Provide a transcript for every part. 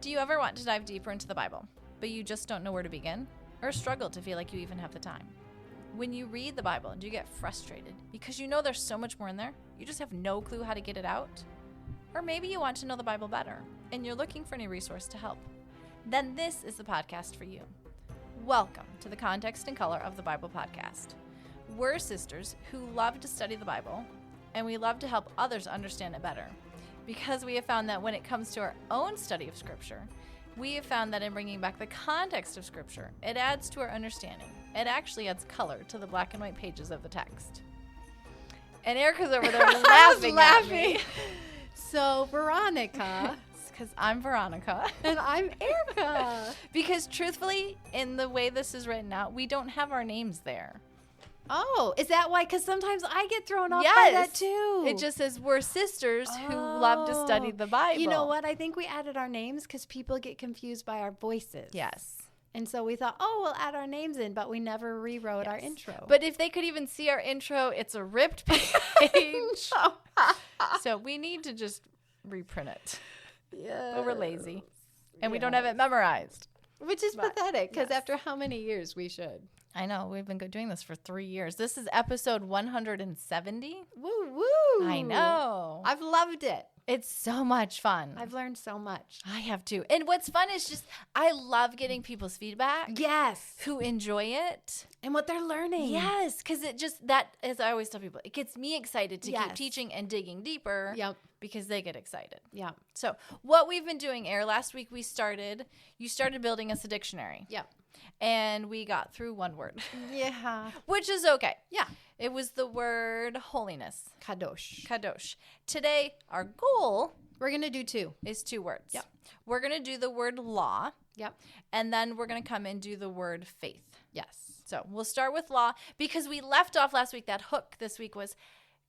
Do you ever want to dive deeper into the Bible, but you just don't know where to begin? Or struggle to feel like you even have the time? When you read the Bible, do you get frustrated because you know there's so much more in there, you just have no clue how to get it out? Or maybe you want to know the Bible better, and you're looking for any resource to help. Then this is the podcast for you. Welcome to the Context and Color of the Bible podcast. We're sisters who love to study the Bible, and we love to help others understand it better. Because we have found that when it comes to our own study of Scripture, we have found that in bringing back the context of Scripture, it adds to our understanding. It actually adds color to the black and white pages of the text. And Erika's over there laughing at me. So, Veronica. Because I'm Veronica. And I'm Erika. Because truthfully, in the way this is written out, we don't have our names there. Oh, is that why? Because sometimes I get thrown off by that too. It just says we're sisters who love to study the Bible. You know what? I think we added our names because people get confused by our voices. Yes. And so we thought, we'll add our names in, but we never rewrote our intro. But if they could even see our intro, it's a ripped page. So we need to just reprint it. Yeah. But we're lazy. And we don't have it memorized. Which is pathetic, because after how many years we should? I know. We've been doing this for 3 years. This is episode 170. Woo, woo. I know. I've loved it. It's so much fun. I've learned so much. I have too. And what's fun is just, I love getting people's feedback. Yes. Who enjoy it. And what they're learning. Yes. Because it just, that, as I always tell people, it gets me excited to keep teaching and digging deeper. Yep. Because they get excited. Yeah. So what we've been doing, last week you started building us a dictionary. Yep. And we got through one word. Yeah. Which is okay. Yeah. It was the word holiness. Kadosh. Kadosh. Today, our goal. We're going to do 2. Is 2 words. Yep. We're going to do the word law. Yep. And then we're going to come and do the word faith. Yes. So we'll start with law because we left off last week. That hook this week was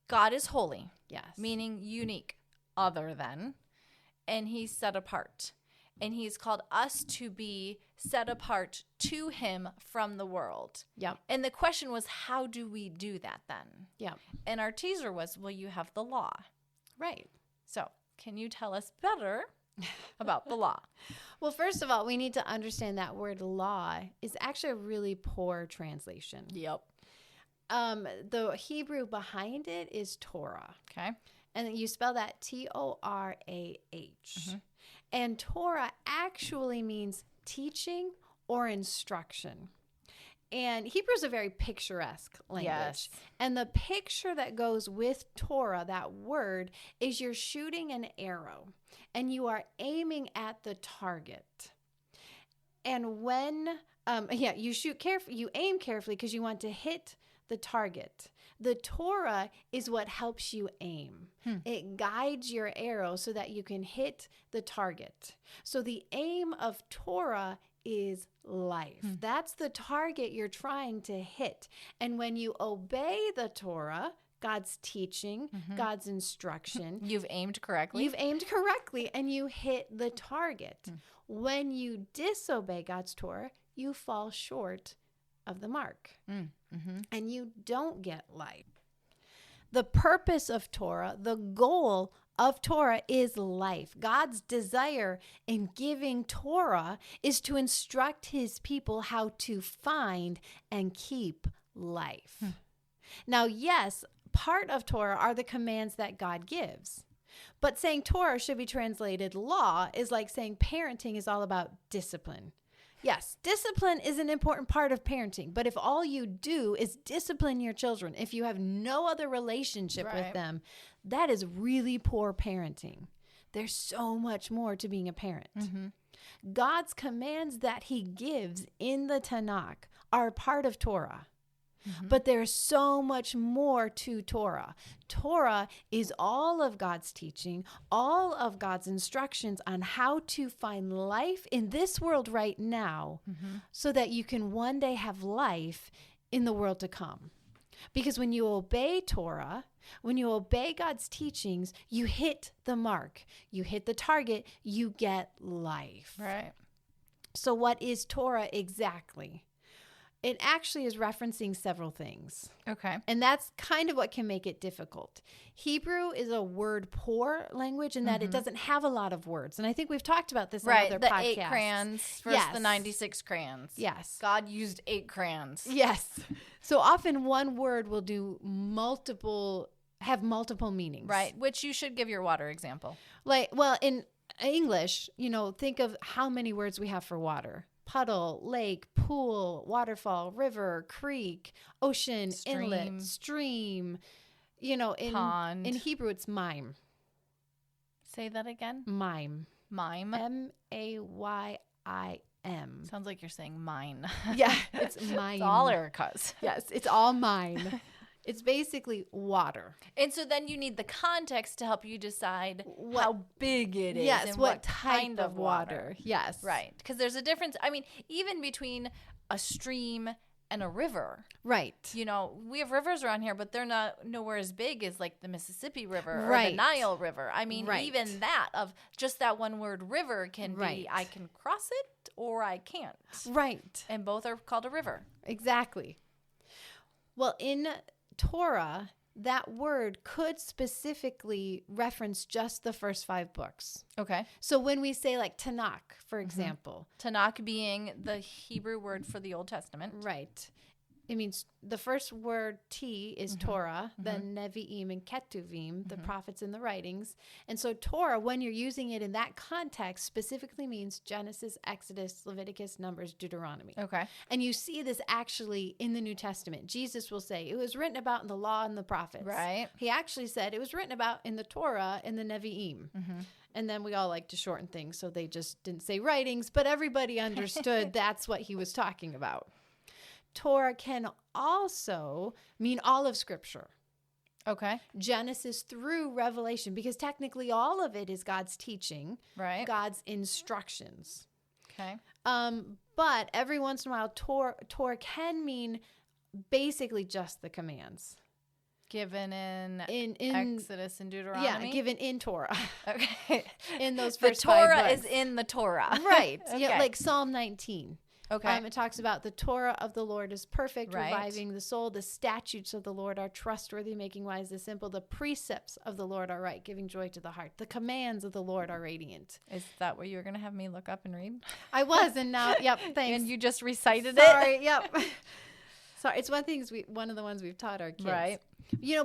God is holy. Yes. Meaning unique, other than, and he's set apart. And he's called us to be set apart to him from the world. Yep. And the question was, how do we do that then? Yep. And our teaser was, well, you have the law. Right. So can you tell us better about the law? Well, first of all, we need to understand that word law is actually a really poor translation. Yep. The Hebrew behind it is Torah. Okay. And you spell that Torah. Mm-hmm. And Torah actually means teaching or instruction. And Hebrew is a very picturesque language. Yes. And the picture that goes with Torah, that word, is you're shooting an arrow and you are aiming at the target. And when, you shoot carefully, you aim carefully because you want to hit the target. The Torah is what helps you aim. It guides your arrow so that you can hit the target. So the aim of Torah is life. That's the target you're trying to hit. And when you obey the Torah, God's teaching, God's instruction, You've aimed correctly. You've aimed correctly and you hit the target. When you disobey God's Torah, you fall short of the mark. And you don't get life. The purpose of Torah, the goal of Torah is life. God's desire in giving Torah is to instruct his people how to find and keep life. Now, yes, part of Torah are the commands that God gives. But saying Torah should be translated law is like saying parenting is all about discipline. Yes, discipline is an important part of parenting, but if all you do is discipline your children, if you have no other relationship with them, that is really poor parenting. There's so much more to being a parent. God's commands that he gives in the Tanakh are part of Torah. But there's so much more to Torah. Torah is all of God's teaching, all of God's instructions on how to find life in this world right now so that you can one day have life in the world to come. Because when you obey Torah, when you obey God's teachings, you hit the mark, you hit the target, you get life. Right. So what is Torah exactly? it actually is referencing several things. Okay. And that's kind of what can make it difficult. Hebrew is a word-poor language in that it doesn't have a lot of words. And I think we've talked about this on other the podcasts. 8 crayons versus the 96 crayons. Yes. God used 8 crayons. Yes. So often one word will have multiple meanings. Right. Which you should give your water example. In English, think of how many words we have for water. Puddle, lake, pool, waterfall, river, creek, ocean, inlet, stream. Pond. In Hebrew, it's mime. Say that again. Mime. Mime. M-A-Y-I-M. Sounds like you're saying mine. Yeah, it's mime. It's all Erika's. Yes, it's all mine. It's basically water. And so then you need the context to help you decide how big it is. Yes, and what kind of water. Yes. Right. Because there's a difference. I mean, even between a stream and a river. Right. We have rivers around here, but they're nowhere as big as like the Mississippi River or the Nile River. I mean, even that of just that one word river can be, I can cross it or I can't. Right. And both are called a river. Exactly. Well, in Torah, that word could specifically reference just the first 5 books. Okay. So when we say like Tanakh, for example. Tanakh being the Hebrew word for the Old Testament. Right. It means the first word T is Torah, then Nevi'im and Ketuvim, the prophets and the writings. And so Torah, when you're using it in that context, specifically means Genesis, Exodus, Leviticus, Numbers, Deuteronomy. Okay. And you see this actually in the New Testament. Jesus will say, it was written about in the law and the prophets. Right. He actually said, it was written about in the Torah and the Nevi'im. And then we all like to shorten things, so they just didn't say writings, but everybody understood that's what he was talking about. Torah can also mean all of Scripture. Okay. Genesis through Revelation, because technically all of it is God's teaching, Right. God's instructions. Okay. But every once in a while, Torah can mean basically just the commands. Given in Exodus and Deuteronomy? Yeah, given in Torah. Okay. In those The first 5 Torah books. is in the Torah. Right. Okay. Yeah, like Psalm 19. Okay. It talks about the Torah of the Lord is perfect, Right. reviving the soul. The statutes of the Lord are trustworthy, making wise the simple. The precepts of the Lord are right, giving joy to the heart. The commands of the Lord are radiant. Is that what you were going to have me look up and read? I was, and now, yep, thanks. And you just recited Sorry, yep. Sorry, it's one of the ones we've taught our kids. Right.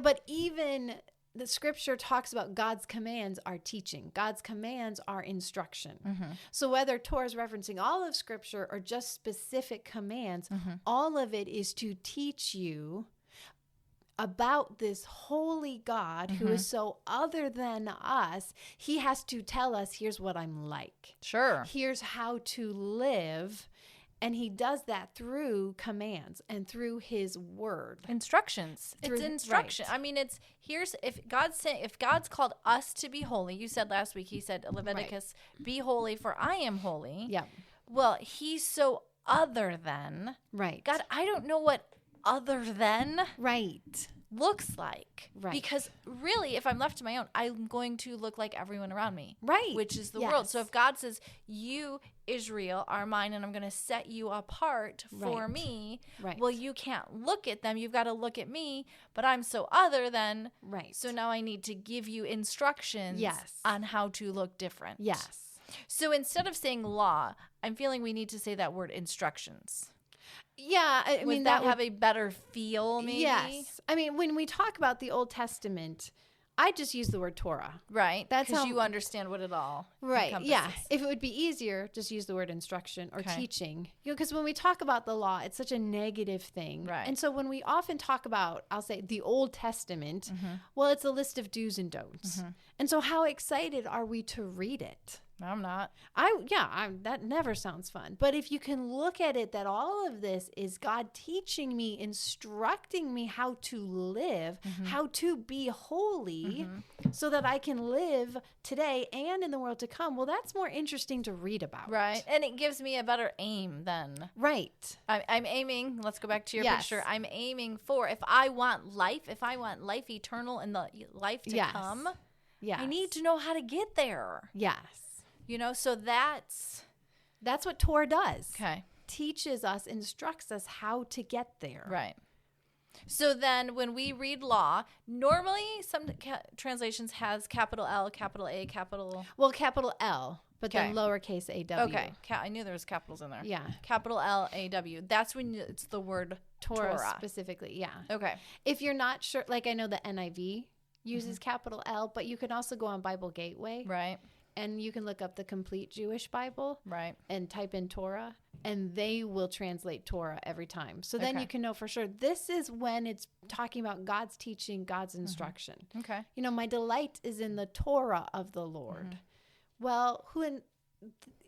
But even the Scripture talks about God's commands are teaching. God's commands are instruction. So whether Torah is referencing all of Scripture or just specific commands, all of it is to teach you about this holy God who is so other than us. He has to tell us, here's what I'm like. Sure. Here's how to live. And he does that through commands and through his word. Instructions. It's instruction. Right. I mean, if God's called us to be holy, you said last week, he said, Leviticus, be holy for I am holy. Yeah. Well, he's so other than. Right. God, I don't know what other than Right. looks like. Right. Because really, if I'm left to my own, I'm going to look like everyone around me. Right. Which is the Yes. world. So if God says, you, Israel, are mine, and I'm going to set you apart for Right. me, Right. well, you can't look at them. You've got to look at me, but I'm so other than. Right. So now I need to give you instructions Yes. on how to look different. Yes. So instead of saying law, I'm feeling we need to say that word instructions. Yeah. I Would mean, that would have a better feel, maybe? Yes. I mean, when we talk about the Old Testament, I just use the word Torah. Right. That's because how- you understand what it all Right. Yeah. encompasses. If it would be easier, just use the word instruction or Okay. teaching. Because when we talk about the law, it's such a negative thing. Right. And so when we often talk about, I'll say, the Old Testament, well, it's a list of do's and don'ts. And so how excited are we to read it? I'm not. That never sounds fun. But if you can look at it that all of this is God teaching me, instructing me how to live, how to be holy, so that I can live today and in the world to come, well, that's more interesting to read about. Right. And it gives me a better aim then. Right. I'm aiming, let's go back to your Yes. picture. I'm aiming for, if I want life eternal and the life to Yes. come, Yes. I need to know how to get there. Yes. So that's That's what Torah does. okay. teaches us, instructs us how to get there. Right. So then when we read law, normally some translations has capital L, capital A, capital... Well, capital L, but Okay. then lowercase AW. Okay. I knew there was capitals in there. Yeah. Capital L, AW. That's when it's the word Torah. Specifically, yeah. Okay. If you're not sure, like I know the NIV uses capital L, but you can also go on Bible Gateway. Right. And you can look up the Complete Jewish Bible. Right. And type in Torah, and they will translate Torah every time. So then Okay. you can know for sure this is when it's talking about God's teaching, God's instruction. Okay. You know, my delight is in the Torah of the Lord. Well,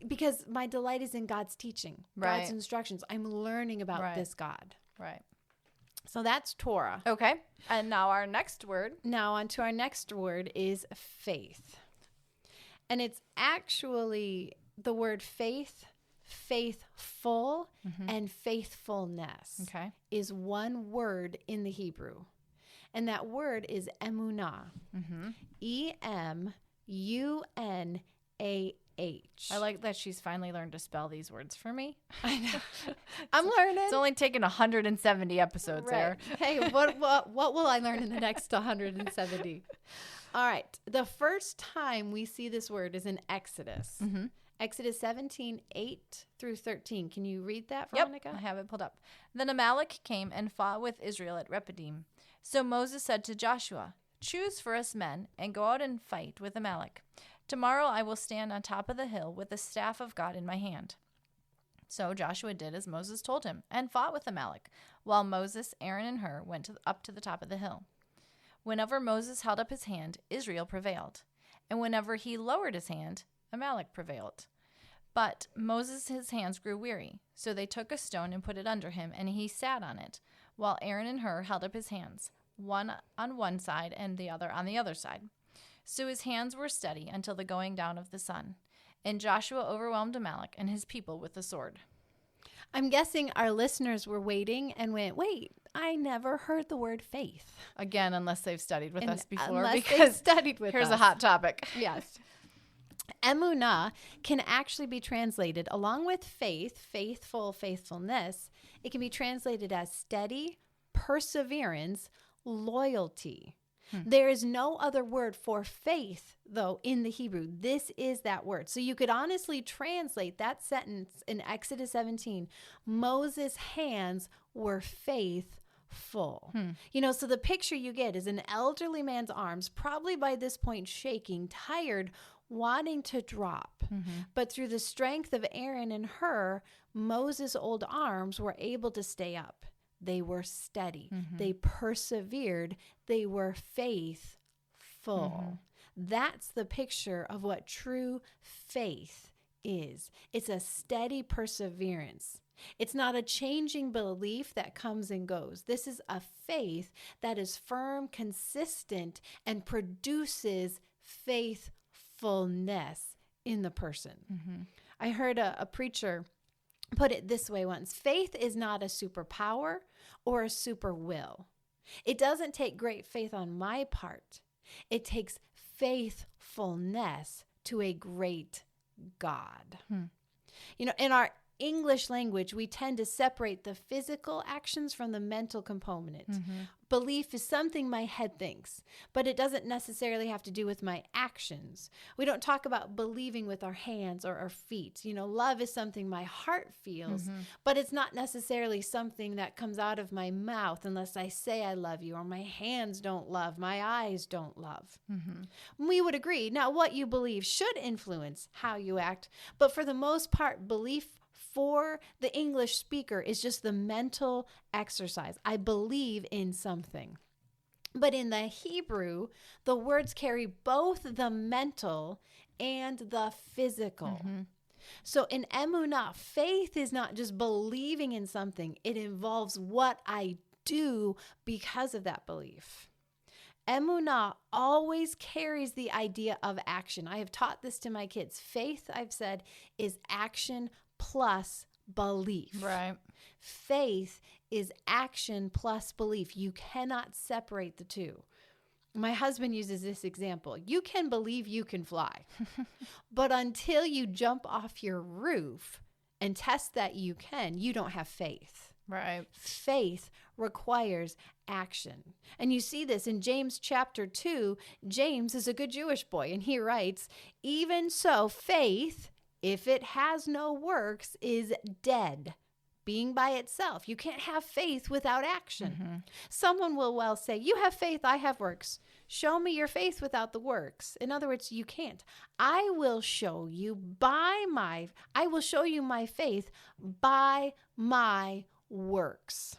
because my delight is in God's teaching, Right. God's instructions. I'm learning about Right. this God. Right. So that's Torah. Okay. And now our next word. Now on to our next word is faith. And it's actually the word faith, faithful, and faithfulness Okay. is one word in the Hebrew. And that word is enumah. E-M-U-N-A-H. I like that she's finally learned to spell these words for me. I know. I'm learning. It's only taken 170 episodes there. Hey, what will I learn in the next 170? All right. The first time we see this word is in Exodus. Exodus 17, 8 through 13. Can you read that, Veronica? Yep, I have it pulled up. Then Amalek came and fought with Israel at Rephidim. So Moses said to Joshua, "Choose for us men and go out and fight with Amalek. Tomorrow I will stand on top of the hill with the staff of God in my hand." So Joshua did as Moses told him and fought with Amalek, while Moses, Aaron, and Hur went up to the top of the hill. Whenever Moses held up his hand, Israel prevailed. And whenever he lowered his hand, Amalek prevailed. But Moses, his hands grew weary. So they took a stone and put it under him, and he sat on it, while Aaron and Hur held up his hands, one on one side and the other on the other side. So his hands were steady until the going down of the sun. And Joshua overwhelmed Amalek and his people with the sword. I'm guessing our listeners were waiting and went, wait, I never heard the word faith. Again, unless they've studied with us before, Unless because they've studied with here's us. a hot topic. Yes. Emunah can actually be translated along with faith, faithful, faithfulness. It can be translated as steady, perseverance, loyalty. There is no other word for faith, though, in the Hebrew. This is that word. So you could honestly translate that sentence in Exodus 17. Moses' hands were faithful. You know, so the picture you get is an elderly man's arms, probably by this point shaking, tired, wanting to drop. But through the strength of Aaron and Hur, Moses' old arms were able to stay up. They were steady. They persevered. They were faithful. That's the picture of what true faith is. It's a steady perseverance. It's not a changing belief that comes and goes. This is a faith that is firm, consistent, and produces faithfulness in the person. I heard a preacher put it this way once: faith is not a superpower or a super will. It doesn't take great faith on my part. It takes faithfulness to a great God. You know, in our English language, we tend to separate the physical actions from the mental component. Belief is something my head thinks, but it doesn't necessarily have to do with my actions. We don't talk about believing with our hands or our feet. You know, love is something my heart feels, but it's not necessarily something that comes out of my mouth unless I say I love you, or my hands don't love, my eyes don't love. We would agree. Now, what you believe should influence how you act, but for the most part, belief for the English speaker is just the mental exercise. I believe in something. But in the Hebrew, the words carry both the mental and the physical. So in emunah, faith is not just believing in something. It involves what I do because of that belief. Emunah always carries the idea of action. I have taught this to my kids. Faith, I've said, is action plus belief. Right. Faith is action plus belief. You cannot separate the two. My husband uses this example. You can believe you can fly, but until you jump off your roof, and test that you can, you don't have faith. Right. Faith requires action. And you see this in James chapter 2. James is a good Jewish boy, and he writes, even so, faith, if it has no works, is dead, being by itself. You can't have faith without action. Someone will well say, you have faith, I have works. Show me your faith without the works. In other words, you can't. I will show you my faith by my works.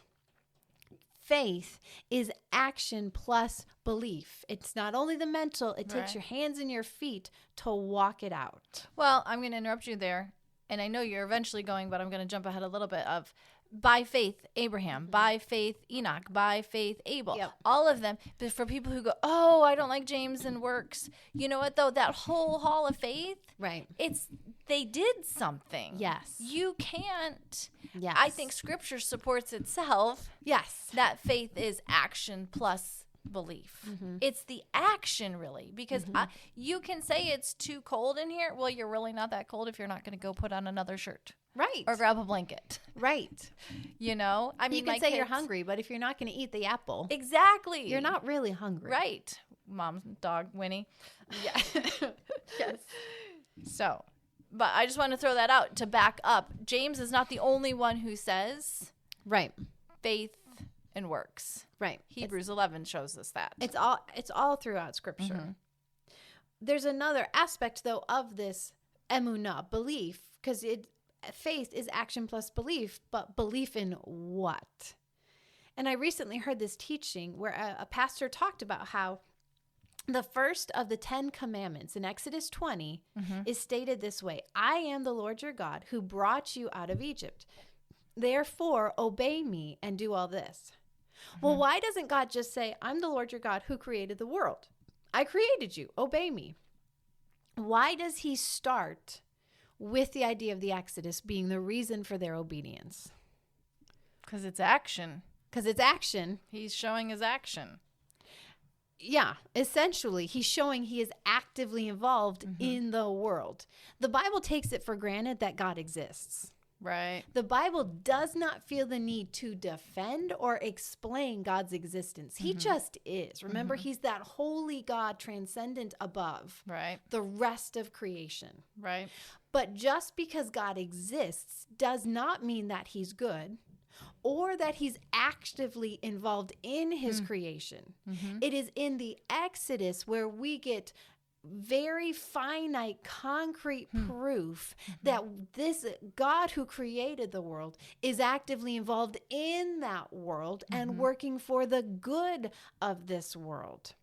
Faith is action plus belief. It's not only the mental, it takes your hands and your feet to walk it out. Well, I'm going to interrupt you there. And I know you're eventually going, but I'm going to jump ahead a little bit of by faith, Abraham, by faith, Enoch, by faith, Abel, all of them. But for people who go, oh, I don't like James and works. You know what, though? That whole hall of faith, they did something. Yes. You can't. Yes. I think scripture supports itself. Yes. That faith is action plus belief. It's the action, really, because you can say it's too cold in here. Well, you're really not that cold if you're not going to go put on another shirt. Right. Or grab a blanket. Right. You know? I mean, you can say you're hungry, but if you're not going to eat the apple. Exactly. You're not really hungry. Right. Mom's dog, Winnie. Yeah. Yes. So, but I just want to throw that out to back up. James is not the only one who says faith and works. Right. Hebrews 11 shows us that. It's all throughout scripture. There's another aspect, though, of this enumah, belief, because faith is action plus belief, but belief in what? And I recently heard this teaching where a pastor talked about how the first of the 10 commandments in Exodus 20 is stated this way: I am the Lord your God who brought you out of Egypt. Therefore, obey me and do all this. Well, why doesn't God just say, I'm the Lord your God who created the world? I created you. Obey me. Why does he start with the idea of the Exodus being the reason for their obedience? Because it's action. Because it's action. He's showing his action. Yeah, essentially, he's showing he is actively involved in the world. The Bible takes it for granted that God exists. Right. The Bible does not feel the need to defend or explain God's existence. He just is. Remember, he's that holy God transcendent above the rest of creation. Right. But just because God exists does not mean that he's good or that he's actively involved in his creation. It is in the Exodus where we get very finite, concrete proof that this God who created the world is actively involved in that world and working for the good of this world.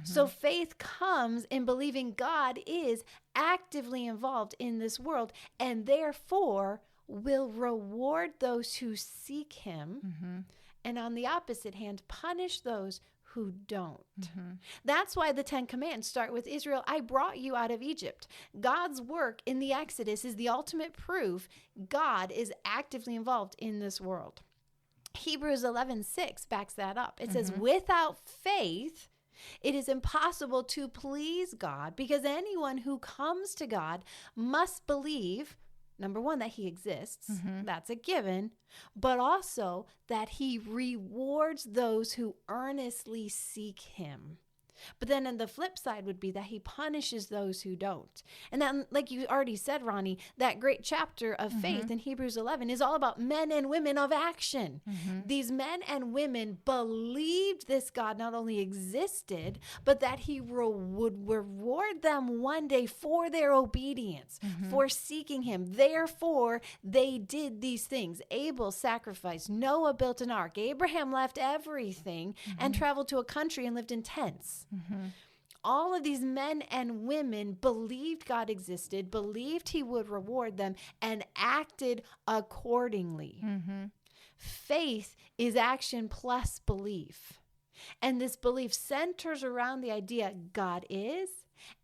So faith comes in believing God is actively involved in this world and therefore will reward those who seek him and on the opposite hand, punish those who don't. That's why the 10 commands start with Israel, I brought you out of Egypt. God's work in the Exodus is the ultimate proof God is actively involved in this world. Hebrews 11:6 backs that up. It says, without faith, it is impossible to please God because anyone who comes to God must believe, number one, that he exists. That's a given. But also that he rewards those who earnestly seek him. But then on the flip side would be that he punishes those who don't. And then, like you already said, Ronnie, that great chapter of faith in Hebrews 11 is all about men and women of action. These men and women believed this God not only existed, but that he would reward them one day for their obedience, for seeking him. Therefore, they did these things. Abel sacrificed. Noah built an ark. Abraham left everything and traveled to a country and lived in tents. All of these men and women believed God existed, believed he would reward them, and acted accordingly. Faith is action plus belief. And this belief centers around the idea God is,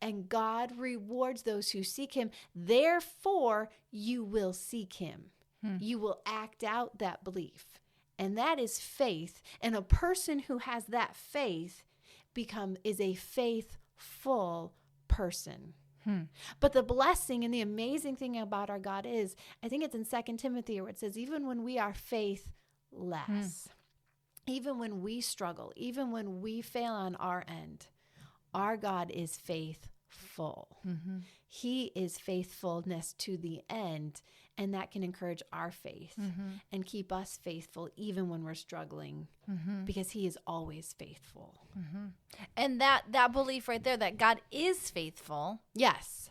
and God rewards those who seek him. Therefore, you will seek him. You will act out that belief. And that is faith. And a person who has that faith is a faithful person. But the blessing and the amazing thing about our God is, I think it's in 2 Timothy where it says, even when we are faithless, even when we struggle, even when we fail on our end, our God is faithful. He is faithfulness to the end, and that can encourage our faith and keep us faithful even when we're struggling, because he is always faithful. And that belief right there that God is faithful, Yes.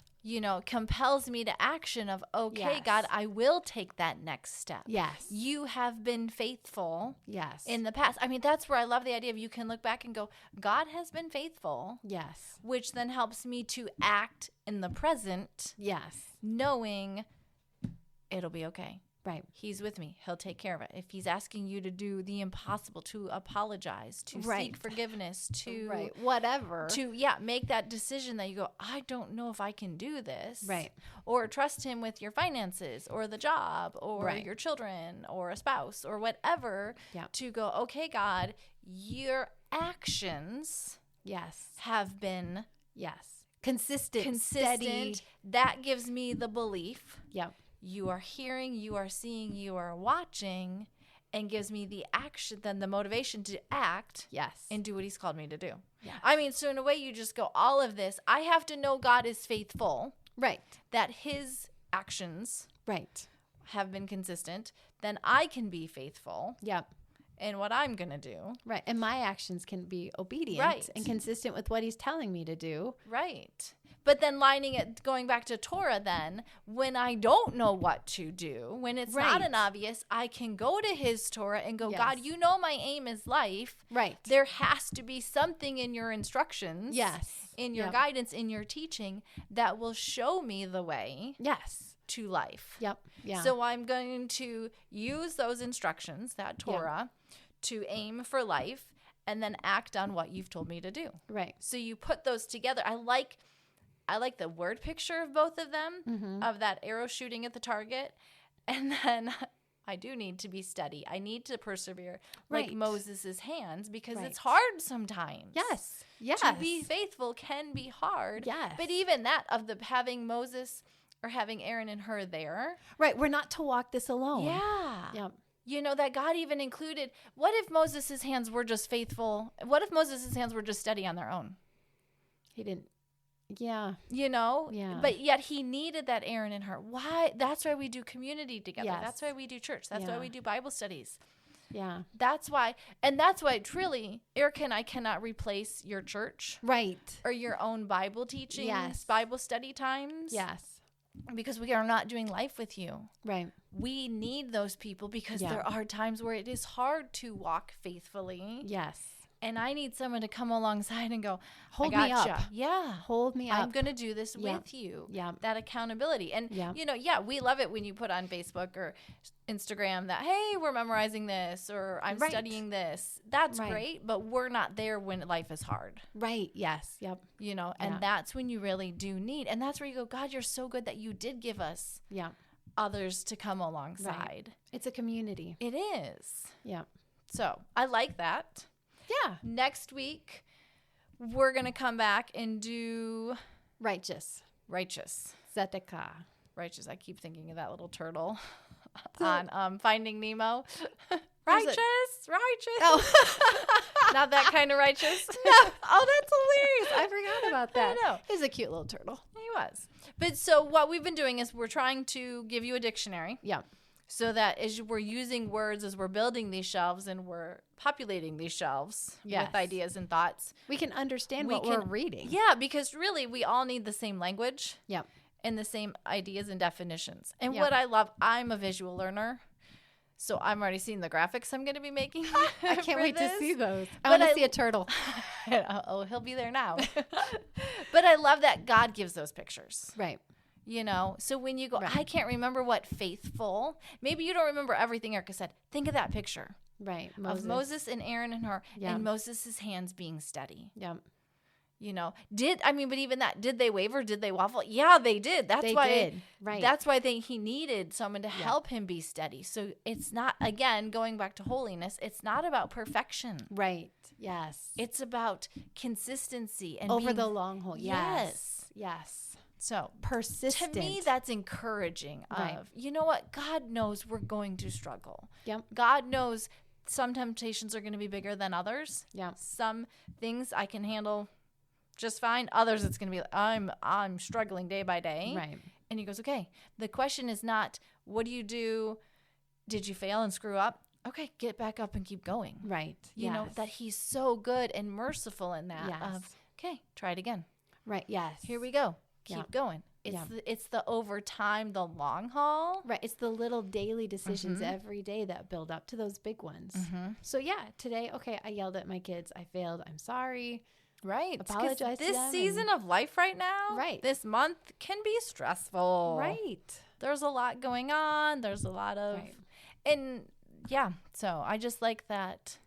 Compels me to action of, okay, Yes. God, I will take that next step. Yes. You have been faithful Yes. in the past. I mean, that's where I love the idea of you can look back and go, God has been faithful. Yes. Which then helps me to act in the present, Yes. knowing it'll be okay. Right. He's with me. He'll take care of it. If he's asking you to do the impossible, to apologize, to seek forgiveness, to whatever, to make that decision that you go, I don't know if I can do this. Right. Or trust him with your finances or the job or your children or a spouse or whatever, to go, okay, God, your actions have been consistent, steady. That gives me the belief. Yep. You are hearing, you are seeing, you are watching, and gives me the action, then the motivation to act and do what he's called me to do. Yes. I mean, so in a way, you just go, all of this, I have to know God is faithful. Right. That his actions Right. have been consistent. Then I can be faithful Yep. in what I'm going to do. Right. And my actions can be obedient and consistent with what he's telling me to do. Right. But then going back to Torah then, when I don't know what to do, when it's not an obvious, I can go to his Torah and go, God, you know my aim is life. Right. There has to be something in your instructions, in your guidance, in your teaching that will show me the way to life. Yep. Yeah. So I'm going to use those instructions, that Torah, to aim for life and then act on what you've told me to do. Right. So you put those together. I like the word picture of both of them, of that arrow shooting at the target. And then I do need to be steady. I need to persevere like Moses' hands, because it's hard sometimes. Yes. Yes. To be faithful can be hard. Yes. But even that of having Moses or having Aaron and her there. Right. We're not to walk this alone. Yeah. Yep. That God even included, what if Moses' hands were just faithful? What if Moses' hands were just steady on their own? He didn't. Yeah. Yeah. But yet he needed that Aaron and her. Why? That's why we do community together. Yes. That's why we do church. That's why we do Bible studies. Yeah. That's why. And that's why truly, Erika and I cannot replace your church. Right. Or your own Bible teachings, Bible study times. Yes. Because we are not doing life with you. Right. We need those people because there are times where it is hard to walk faithfully. Yes. And I need someone to come alongside and go, hold I me gotcha. up. Yeah. Hold me up. I'm going to do this with you. Yeah. That accountability. And, we love it when you put on Facebook or Instagram that, hey, we're memorizing this or I'm studying this. That's great. But we're not there when life is hard. Right. Yes. Yep. And that's when you really do need. And that's where you go, God, you're so good that you did give us others to come alongside. Right. It's a community. It is. Yeah. So I like that. Yeah. Next week, we're going to come back and do righteous. Tzedakah. Righteous. I keep thinking of that little turtle on Finding Nemo. Righteous. Oh. Not that kind of righteous. No. Oh, that's hilarious. I forgot about that. I know. He's a cute little turtle. He was. But so what we've been doing is we're trying to give you a dictionary. Yeah. So that as we're using words, as we're building these shelves and we're populating these shelves with ideas and thoughts, we can understand what we're reading. Yeah, because really we all need the same language. Yeah. And the same ideas and definitions. And what I love, I'm a visual learner. So I'm already seeing the graphics I'm going to be making. I can't wait to see those. I want to see a turtle. Oh, he'll be there now. But I love that God gives those pictures. Right. So when you go, I can't remember what faithful, maybe you don't remember everything Erika said. Think of that picture. Right. Of Moses and Aaron and her, and Moses' hands being steady. Yeah. But even that, did they waver? Did they waffle? Yeah, they did. That's why. Right. That's why he needed someone to help him be steady. So it's not, again, going back to holiness, it's not about perfection. Right. Yes. It's about consistency and over the long haul. Yes. So persistent. to me, that's encouraging. Right. You know what? God knows we're going to struggle. Yep. God knows some temptations are going to be bigger than others. Yeah. Some things I can handle just fine. Others, it's going to be like, I'm struggling day by day. Right. And he goes, okay, the question is not, what do you do? Did you fail and screw up? Okay, get back up and keep going. Right. You know, that he's so good and merciful in that Yes. of, okay, try it again. Right. Yes. Here we go. Keep Yeah. going. It's the over time, the long haul. Right. It's the little daily decisions every day that build up to those big ones. So yeah, today, okay, I yelled at my kids. I failed. I'm sorry. Right. Apologize to this them season of life right now, Right. this month can be stressful. Right. There's a lot going on. There's a lot of, Right. and yeah, so I just like that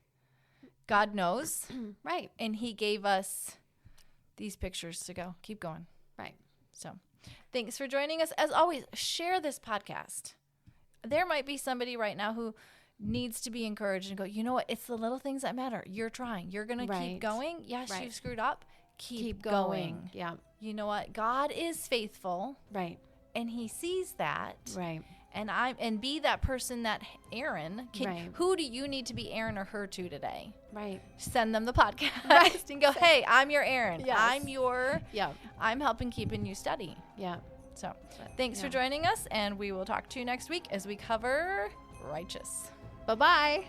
God knows, Right. and he gave us these pictures to go, keep going. Right. So thanks for joining us. As always, share this podcast. There might be somebody right now who needs to be encouraged and go, you know what? It's the little things that matter. You're trying. You're going to Right. keep going. Yes, Right. you've screwed up. Keep going. going. Yeah. You know what? God is faithful, Right. and he sees that. Right. And be that person that Aaron can. Right. Who do you need to be Aaron or her to today? Right. Send them the podcast Right. and go, hey, I'm your Aaron. Yes. I'm I'm helping keeping you steady. Yeah. So thanks for Yeah. joining us, and we will talk to you next week as we cover righteous. Bye-bye.